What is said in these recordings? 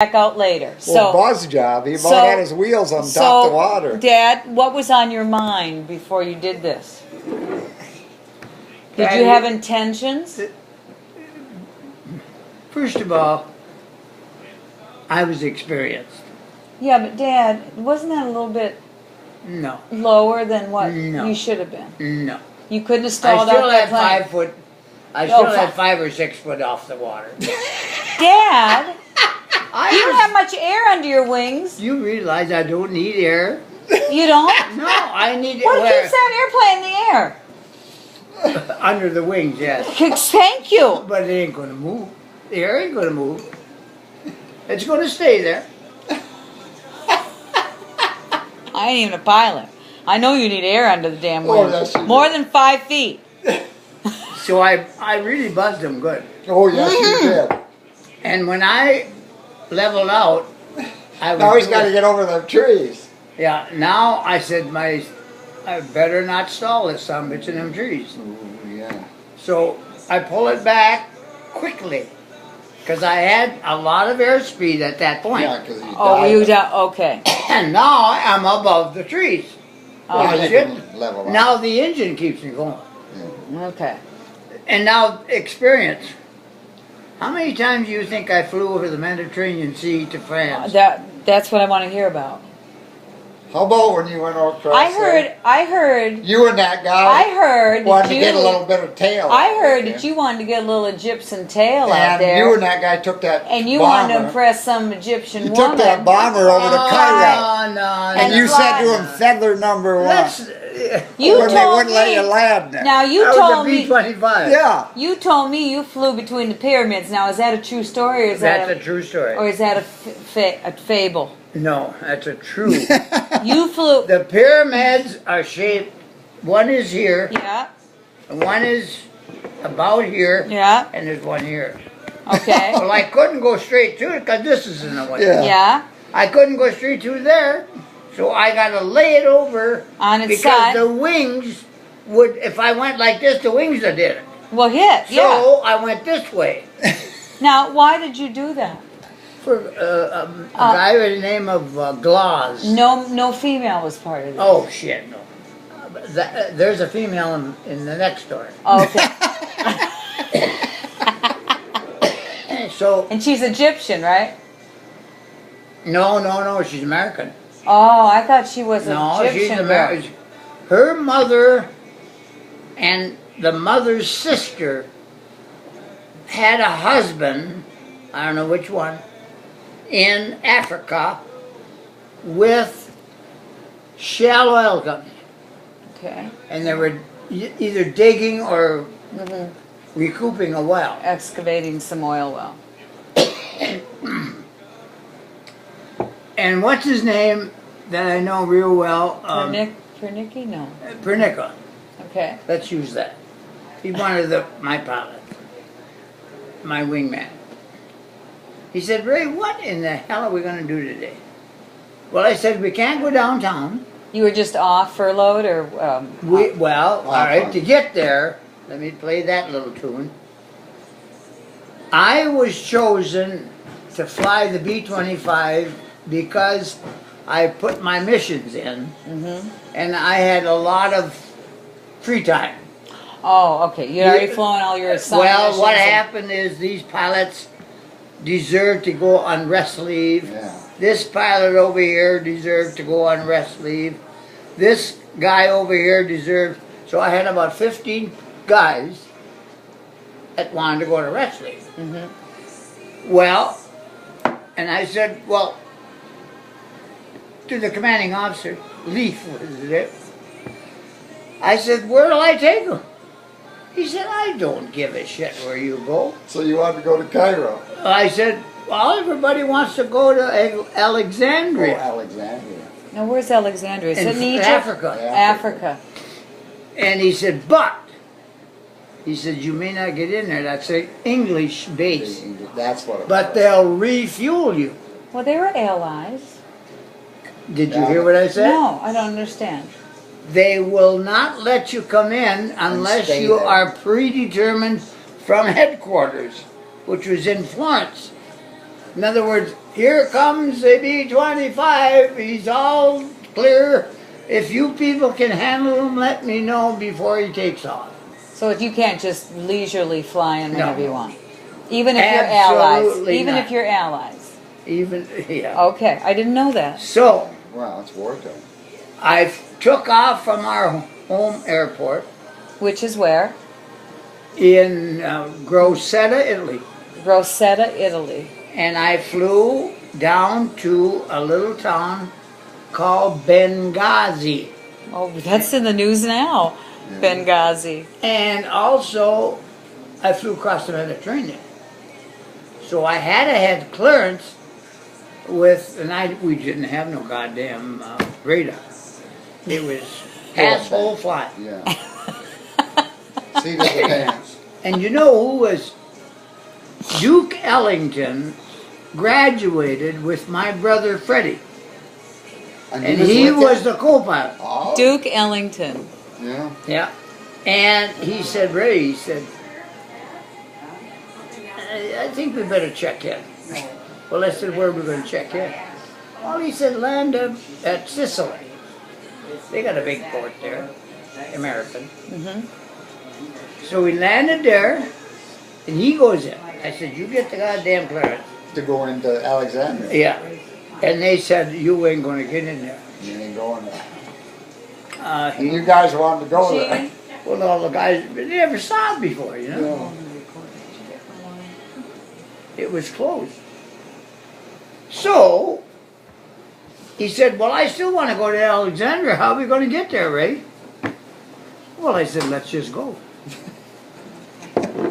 back out later. Well, Buzz job. He about had his wheels on top of the water. Dad, what was on your mind before you did this? Did you have intentions? First of all, I was experienced. Yeah, but Dad, wasn't that a little bit No. lower than what No. you should have been? No. You couldn't have I stalled still out had that plane. 5 foot. I Oh, still had fi- 5 or 6 foot off the water. Dad, I you don't was- have much air under your wings. You realize I don't need air. You don't? No, I need What air keeps that airplane in the air? under the wings, yes. Thank you. But it ain't gonna move. The air ain't gonna move. It's gonna stay there. I ain't even a pilot. I know you need air under the damn Oh, wings. yes, you do. More than 5 feet. So I really buzzed them good. Oh, yes, you did. And when I leveled out, I was Now he's doing- got to get over the trees. Yeah, now I said I better not stall this son bitch in them trees. Ooh, yeah. So I pull it back quickly because I had a lot of airspeed at that point. Yeah, because he Oh, died. you don't. Okay. And now I'm above the trees. Well, Oh, you can level up. Now the engine keeps me going. okay. And now experience. How many times do you think I flew over the Mediterranean Sea to France? That's what I want to hear about. How about when you went across I heard, you and that guy I heard wanted that to get a you, little bit of tail. I heard out that there. you wanted to get a little Egyptian tail out And there. you and that guy took that And you bomber. wanted to impress some Egyptian You woman. took that bomber over to Cairo. Oh, no, And And you fly- said to him, feather number 1. That's, You when they told wouldn't let me. you land there. Now you that told was a me. B-25. Yeah. You told me you flew between the pyramids. Now is that a true story, or is That's that a true story. or is that a fable? No, that's a true. You flew. The pyramids are shaped, one is here, Yeah. and one is about here, Yeah. and there's one here. Okay. Well, I couldn't go straight to it because this is in the way. Yeah. Yeah. I couldn't go straight to there, so I got to lay it over On its because side. the wings would, if I went like this, the wings would did it. Well, hit. So Yeah. I went this way. Now, why did you do that? For a guy by the name of Gloss. No female was part of it. Oh, shit, no. There's a female in the next story. Okay. So, And she's Egyptian, right? no, she's American. Oh, I thought she was an No, Egyptian she's girl. American. Her mother and the mother's sister had a husband, I don't know which one, in Africa with Shell Oil Company. Okay. And they were either digging or Mm-hmm. recouping a well. Excavating some oil well. And what's his name that I know real well? Pernicki? No. Pernicka. Okay. Let's use that. He's one of my pilots, my wingman. He said, Ray, what in the hell are we going to do today? Well, I said, we can't go downtown. You were just off furloughed, or All right, to get there, let me play that little tune. I was chosen to fly the B-25 because I put my missions in, and I had a lot of free time. Oh, okay. You'd already flown all your assigned Well, what missions and- happened is these pilots deserved to go on rest leave. Yeah. This pilot over here deserved to go on rest leave. This guy over here deserved. So I had about 15 guys that wanted to go to rest leave. Well, and I said, well, to the commanding officer, Leaf was it. I said, where'll I take him? He said, I don't give a shit where you go. So you wanted to go to Cairo. I said, well, everybody wants to go to Oh, Alexandria Alexandria. Now, where's Alexandria? Is it in Egypt? Africa. Africa. And he said, but, he said, you may not get in there. That's an English base. That's what it But was. they'll refuel you. Well, they were allies. Did you hear what I said? No, I don't understand. They will not let you come in unless stay you there. are predetermined from headquarters, which was in Florence. In other words, here comes the B-25. He's all clear. If you people can handle him, let me know before he takes off. So you can't just leisurely fly in No. whenever you want, even if you're allies. Absolutely Even not. if you're allies. Even, yeah. Okay, I didn't know that. So, Wow, it's wartime. I took off from our home airport Which is where? in Grosseto, Italy. Grosseto, Italy. And I flew down to a little town called Benghazi. Oh, that's in the news now. Benghazi. And also, I flew across the Mediterranean. So I had to have clearance with, and we didn't have no goddamn radar. It was asshole fly. Yeah. See the pants. And you know who was Duke Ellington graduated with my brother Freddie. And he was the co-pilot. Oh, Duke Ellington. yeah. Yeah. And he said, Ray, he said, I think we better check in. Well, I said, where are we going to check in? Well, he said, land at Sicily. They got a big port there, American. So we landed there, and he goes in. I said, you get the goddamn clearance. To go into Alexandria. Yeah. And they said, you ain't going to get in there. You ain't going there. Uh, And you guys wanted to go there. Well, all the guys, they never saw it before, you know. It was closed. So, he said, well, I still want to go to Alexandria. How are we going to get there, Ray? Well, I said, let's just go.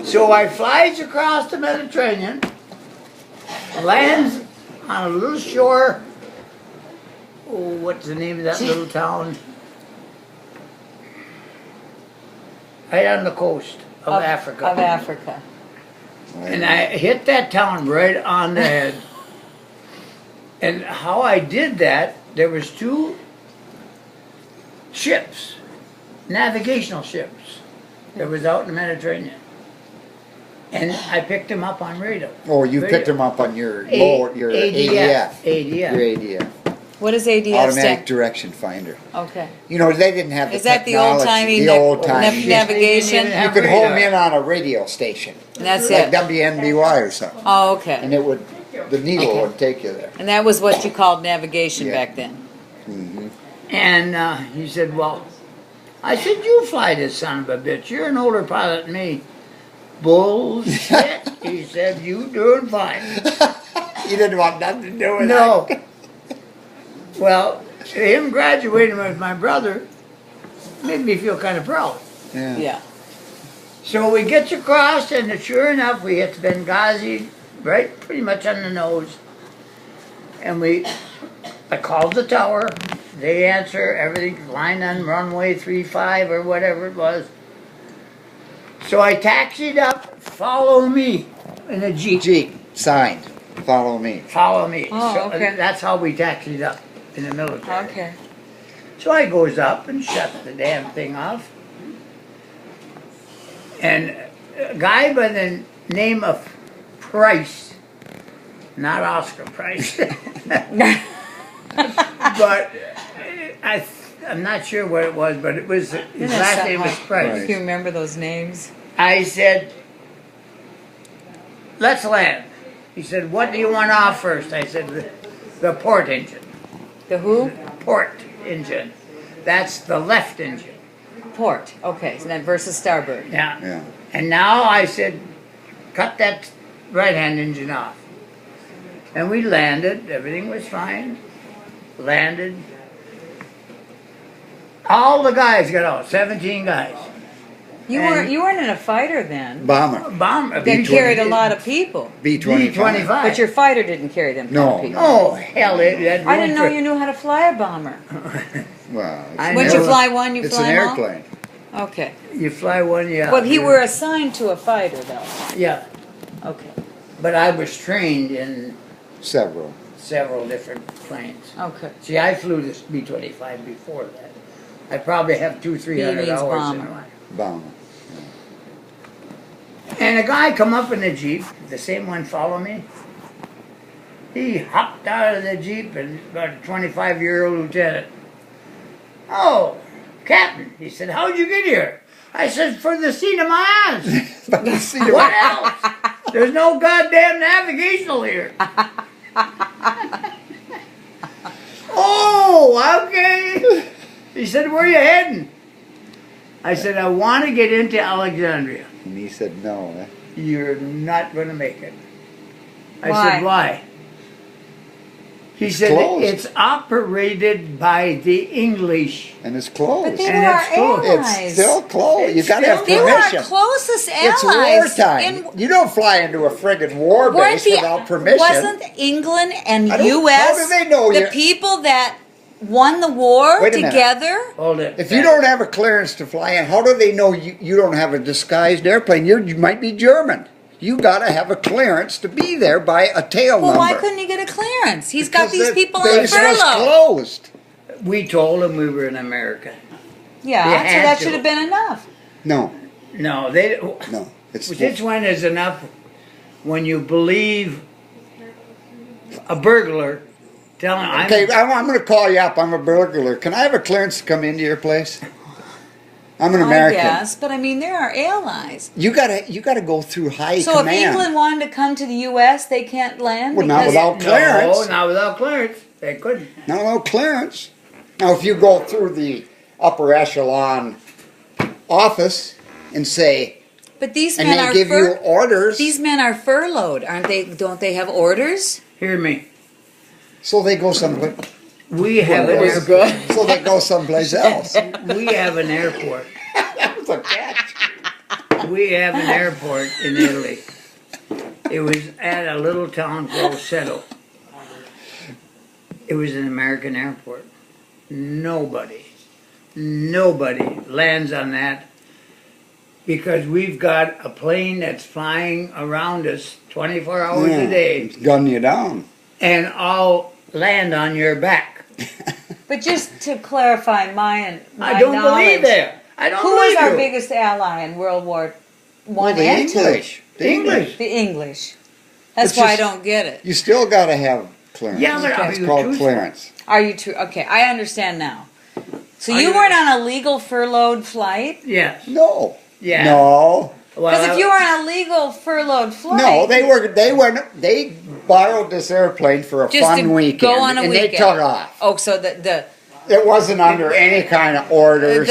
So I flies across the Mediterranean, lands on a little shore. Oh, what's the name of that little town? Right on the coast of Africa. Of Africa. And I hit that town right on the head. And how I did that, there was 2 ships, navigational ships, that was out in the Mediterranean. And I picked them up on radar. Oh, you picked them up on your ADF. ADF. Your ADF. What is ADF Automatic stand? Direction Finder. Okay. You know, they didn't have the Is that the technology. old-timey The old-timey. navigation? They You could home in on a radio station. And that's Like it. WNBY or something. Oh, okay. And it would, the needle Okay. would take you there. And that was what you called navigation Yeah. back then. And he said, well, I said, you fly this son of a bitch. You're an older pilot than me. Bullshit. He said, you doing fine. You didn't want nothing to do with No. Well, him graduating with my brother made me feel kind of proud. that. Yeah. So we get across, and sure enough, we hit Benghazi, right, pretty much on the nose. And I called the tower. They answer everything, line on runway 35 or whatever it was. So I taxied up, follow me, in a Jeep. Jeep, signed, follow me. Follow me. Oh, So okay. that's how we taxied up in the military. Okay. So I goes up and shut the damn thing off. And a guy by the name of Price, not Oscar Price, but I'm not sure what it was, but it was, his Isn't that last name was something? Price. If you remember those names. I said, let's land. He said, what do you want off first? I said, the port engine. The who? Port engine. That's the left engine. Port. Okay. So then versus starboard. Yeah. Yeah. And now I said, cut that right-hand engine off. And we landed. Everything was fine. Landed. All the guys got out. 17 guys. You weren't in a fighter then. Bomber, Bomber. That carried a lot of people. B-25. B-25. But your fighter didn't carry them kind No. of people. Oh, hell. It had I room didn't know for- you knew how to fly a bomber. Well, it's I an Once you know. fly one, you It's fly an them all? airplane. Okay. You fly one, yeah. But he were assigned to a fighter though. Yeah. Okay. But I was trained in Several. several different planes. Okay. See, I flew this B-25 before that. I probably have 200-300 means hours bomber. in one. Bomber. And a guy come up in a Jeep, the same one follow me, He hopped out of the Jeep and got a 25-year-old lieutenant. Oh, Captain, he said, how'd you get here? I said, for the seat of my eyes. But you see, What else? There's no goddamn navigational here. Oh, okay. He said, where are you heading? I said, I want to get into Alexandria. and he said no. Eh? You're not going to make it. I Why? said, why? He said, closed. it's operated by the English. And it's closed. But they And were our it's closed. allies. It's still closed. You It's got to have still- They were our permission. closest It's allies. wartime. You don't fly into a friggin' war Weren't base the- without permission. Wasn't England and I don't- U.S. how do they know the you're- people that won the war Wait a minute. together? Hold it. If you don't have a clearance to fly in, how do they know you don't have a disguised airplane? You might be German. You got to have a clearance to be there by a tail Well, number. why couldn't he get a clearance? He's got Because these the people on base was furlough. closed. We told them we were in America. Yeah, You so had that to. should have been enough. No, No, they. no. It's This one is enough when you believe a burglar telling. okay. I'm going to call you up. I'm a burglar. Can I have a clearance to come into your place? I'm an American. I guess, but I mean, they're our allies. You gotta go through high So command. if England wanted to come to the U.S., they can't land? Well, not because- without clearance. No, not without clearance. They couldn't. No clearance. Now, if you go through the upper echelon office and say, But these and men they are give you orders, these men are furloughed, aren't they? Don't they have orders? Hear me. so they go someplace. We have an That was airport. good. So they go someplace else. We have an airport. That was a catch. We have an airport in Italy. It was at a little town called Seto. It was an American airport. Nobody lands on that because we've got a plane that's flying around us 24 hours a day It's gunning you down. and all land on your back. But just to clarify my I don't knowledge, believe that. I don't Who was believe our you. biggest ally in World War Well, One the and Two? English. The English. The English. That's It's why I just- don't get it. You still got to have clearance. Yeah, but are it's you called truthful? clearance. Are you true? Okay, I understand now. So Are you you- weren't on a legal furloughed flight? Yes. No. Yeah. No. Because Well, if you were on a legal furloughed flight, No, they borrowed this airplane for a just fun to weekend, go on a and weekend. they took off. Oh, so the It wasn't under any kind of orders.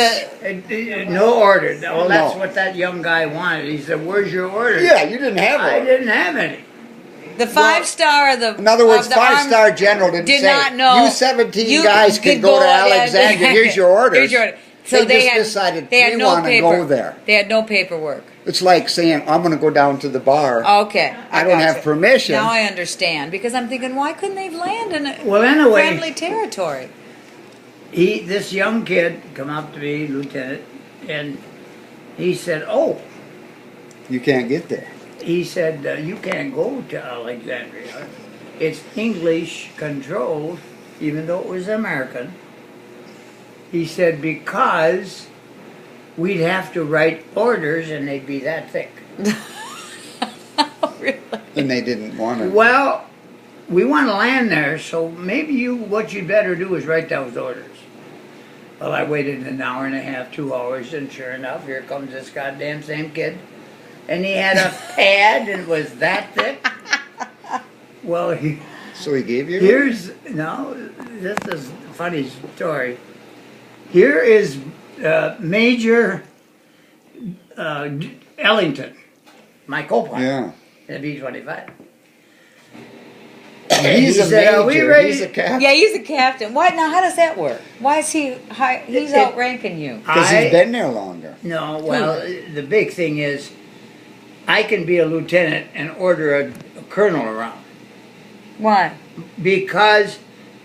no order. Well, that's No. what that young guy wanted. He said, "Where's your order?" Yeah, you didn't have I one. didn't have any. the 5-star of the In other words, of the five-star general didn't did say, not know you 17 you guys can could go to yeah, Alexandria, here's your orders. Here's your order. So They just had, decided they had we no wanna paper. go there. They had no paperwork. It's like saying, I'm going to go down to the bar. Okay, I don't have gotcha. permission. Now I understand because I'm thinking, why couldn't they land in a Well, anyway, friendly territory? this young kid come up to me, Lieutenant, and he said, "Oh," You can't get there. he said, "You can't go to Alexandria. It's English controlled, even though it was American." He said, "Because we'd have to write orders and they'd be that thick." Really? And they didn't want to. Well, we want to land there, so maybe what you'd better do is write those orders. Well, I waited an hour and a half, 2 hours, and sure enough, here comes this goddamn same kid. And he had a pad and it was that thick. Well, So he gave you? this is a funny story. Here is Major Ellington, my co-pilot, Yeah. in the B-25. He's He a said, "Are we major. ready?" He's a captain. Yeah, he's a captain. Why now? How does that work? Why is he high? He's It- outranking you. Because I- he's been there longer. No, well, the big thing is, I can be a lieutenant and order a colonel around Why? because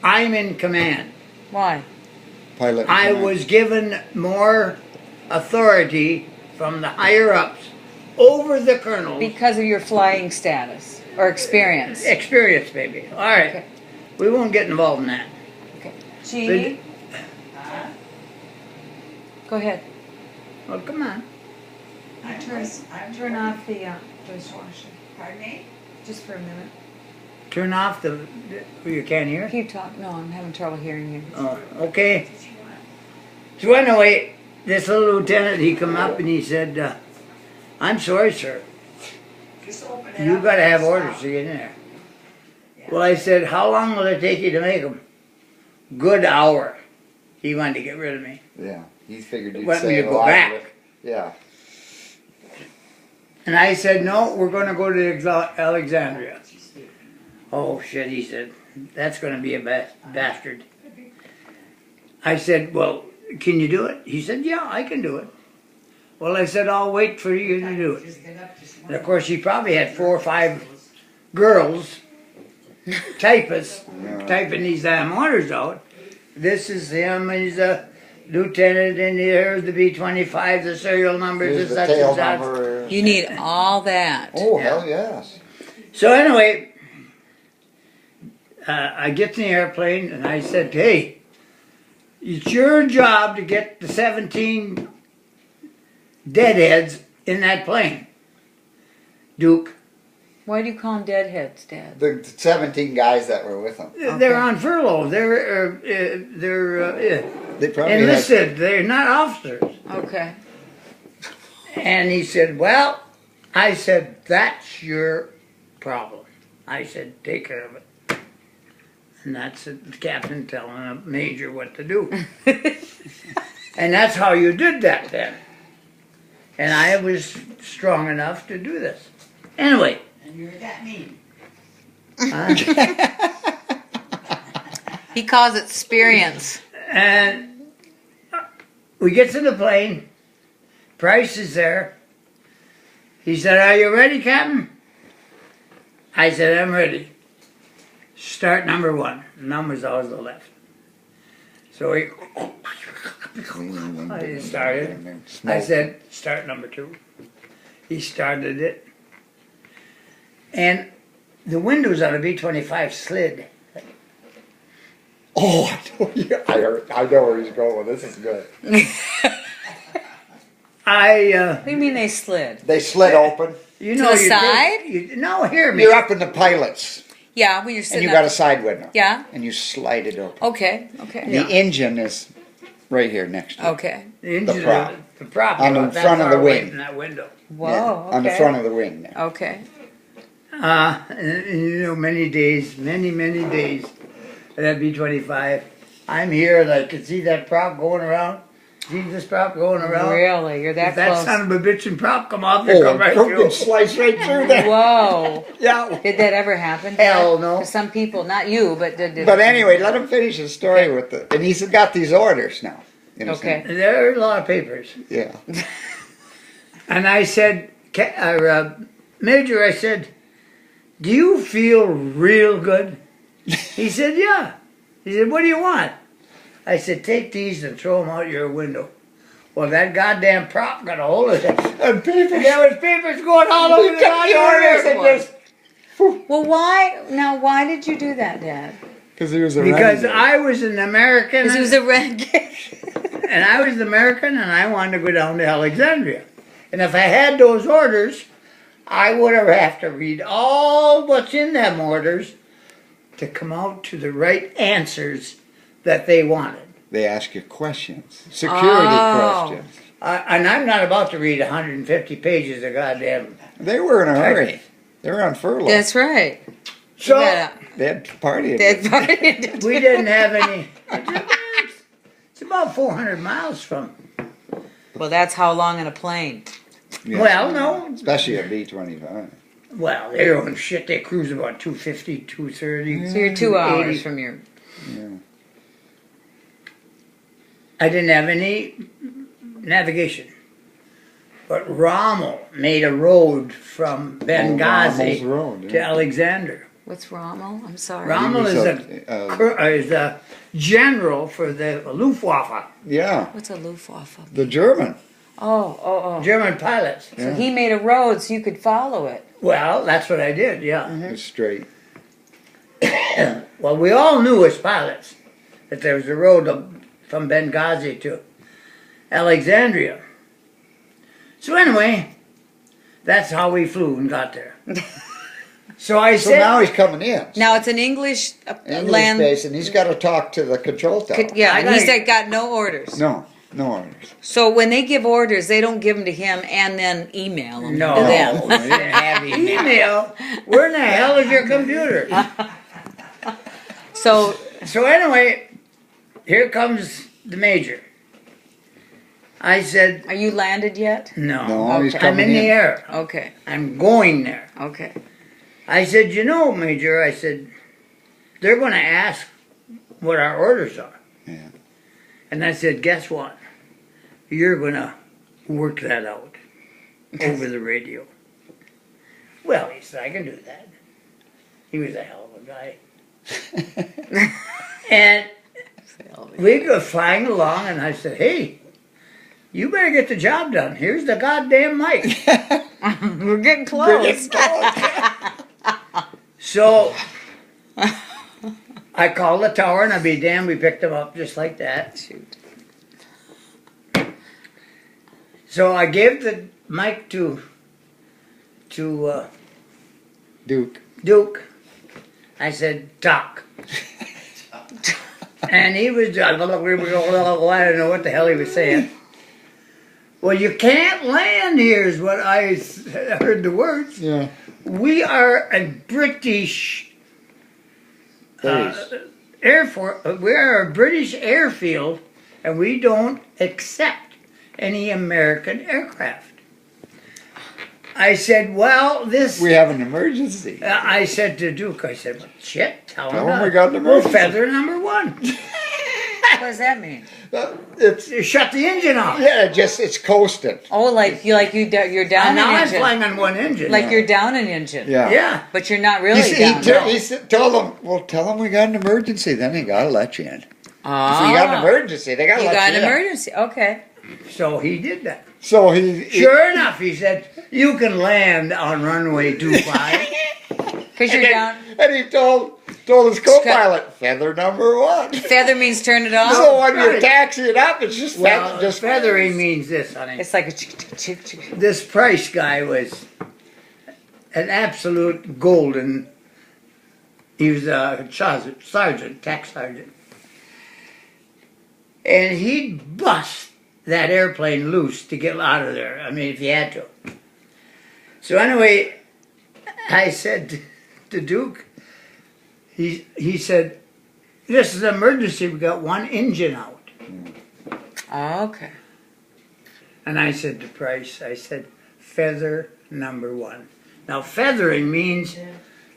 I'm in command. Why? Pilot. I command. was given more authority from the higher ups over the colonel. Because of your flying status or experience. Experience, baby. All right, Okay. we won't get involved in that. Okay. Jeannie, go ahead. Well, come on. Turn off the dishwasher. Pardon me? Just for a minute. turn off the, you can't hear? Keep talking. No, I'm having trouble hearing you. Oh, okay. So anyway, this little lieutenant, he come up and he said, I'm sorry, sir. You gotta have orders to get in there. Well, I said, how long will it take you to make them? Good hour. He wanted to get rid of me. Yeah, he figured you'd Want me say to a go lot of back? it. Yeah. And I said, no, we're gonna go to Alexandria. Oh shit, he said, that's gonna be a bastard. I said, well, can you do it? He said, yeah, I can do it. Well, I said, I'll wait for you to do it. And of course, he probably had 4 or 5 girls, typists, typing these damn orders out. This is him, he's a lieutenant, and here's the B-25, the serial numbers, Here's and the such tail and such. number. You need all that. Oh, Yeah. hell yes. So anyway, I get in the airplane, and I said, hey, it's your job to get the 17 deadheads in that plane. Duke. Why do you call them deadheads, Dad? The 17 guys that were with him. They're on furlough. They're They probably enlisted. They're not officers. Okay. And he said, well, I said, that's your problem. I said, take care of it. And that's the captain telling a major what to do. And that's how you did that then. And I was strong enough to do this. Anyway. And you're that mean. He calls it experience. And we get to the plane. Price is there. He said, are you ready, Captain? I said, I'm ready. Start number 1. Number's always the left. So he I started. I said, start number 2. He started it. And the windows on a B-25 slid. Oh, I know where he's going. This is good. What do you mean they slid? They slid open. You To know, the you side? No, hear me. You're up in the pilots, Yeah, when you're and sitting you up. got a side window. Yeah? And you slide it open. Okay, okay. The engine is right here next to it. Okay. The engine, prop. the prop On the about that front of far the away wing. from that window. Whoa, Yeah, okay. on the front of the wing there. Okay. And you know, many days, many days, that B-25. I'm here, and I can see that prop going around. See this prop going around? Really? You're that If that close? son of a bitchin' prop come off, they come right Oh, through. it sliced right through there. Whoa. Yeah. Did that ever happen? Hell no. To some people, not you, but did But anyway, let him finish his story with the, and he's got these orders now. You know what I'm Okay. saying? There are a lot of papers. Yeah. And I said, Major, I said, do you feel real good? He said, yeah. He said, what do you want? I said, take these and throw them out your window. Well, that goddamn prop got a hold of it. And people, And there was papers going all over he the took the orders and goddamn just, Well, why did you do that, Dad? because he was a Because renegade. I was an American, Because he was a renegade. and I was American, and I wanted to go down to Alexandria. And if I had those orders, I would have to read all what's in them orders to come out to the right answers that they wanted. They ask you questions, security Oh. questions. And I'm not about to read 150 pages of goddamn. They were in a hurry. They were on furlough. That's right. So They had partying. Dead party. we didn't have any. It's about 400 miles from. Well, that's how long in a plane. Yeah. Well, no. Especially a B-25. Well, they're on shit. They cruise about 250, 230. So you're 2 hours 80. from your. Yeah. I didn't have any navigation. But Rommel made a road from Rommel's Benghazi road, to yeah. Alexander. What's Rommel? I'm sorry. Rommel was is a- is a general for the Luftwaffe, Yeah, What's a Luftwaffe? the German. Oh. German pilots. So he made a road so you could follow it. Well, that's what I did, yeah. Was straight. Well, we all knew as pilots that there was a road from Benghazi to Alexandria. So anyway, that's how we flew and got there. So I So said, now he's coming in. Now it's an English, English land. base, and he's got to talk to the control tower. Yeah, I and he's gotta- got no orders. No orders. So when they give orders, they don't give them to him and then email them no, to we them. didn't have email. Where in the hell is your computer? So So anyway, here comes the major. I said, are you landed yet? no, No, he's Okay. I'm coming in the air. Okay, I'm going there. okay. I said, you know, Major, I said, they're going to ask what our orders are. Yeah. And I said, guess what? You're going to work that out over the radio. Well, he said, I can do that. He was a hell of a guy. And we go flying along, and I said, hey, you better get the job done. Here's the goddamn mic. We're getting close. So I called the tower, and I'd be damned, we picked him up just like that. Shoot. So I gave the mic to Duke. Duke. I said, talk. And he was, I don't know what the hell he was saying. Well, you can't land here is what I heard the words. Yeah. We are a British Base. Air Force. We are a British airfield, and we don't accept any American aircraft. I said, well, this. We have an emergency. I said to Duke, I said, well, shit, tell Tell him him we got an emergency. feather number one. What does that mean? It's Shut the engine off. yeah, it's coasting. Oh, you're down And now an I'm engine. flying on one engine. Like you're down an engine. Yeah. Yeah. But you're not really down. Tell them. Well, tell them we got an emergency. Then they gotta let you in. If Ah, you got an emergency, they gotta you let got you an in. emergency. Okay. So he did that. So he Sure enough, he said, you can land on runway 25. Because you're down. and he told his co-pilot feather number one. Feather means turn it off. So when you're right. taxiing up, it's just Well, just feathering means this, honey. It's like a chick. This Price guy was an absolute golden. He was a sergeant, tax sergeant. And he'd bust that airplane loose to get out of there. I mean, if he had to. So anyway, I said to Duke, he said, this is an emergency. We got one engine out. Okay. And I said to Price, I said, feather number one. Now, feathering means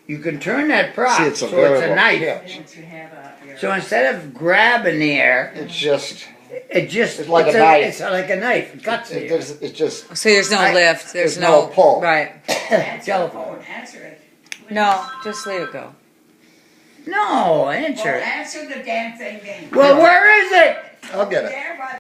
you can turn that prop See, it's a so it's a variable knife. pitch. So instead of grabbing the air, It's just it's like a knife. It's like a knife. It cuts the air. it's just So there's no lift. There's there's no pull. Right. Telephone. No, just let it go. No, answer. Answer the damn thing then. Well, where is it? I'll get it. There, but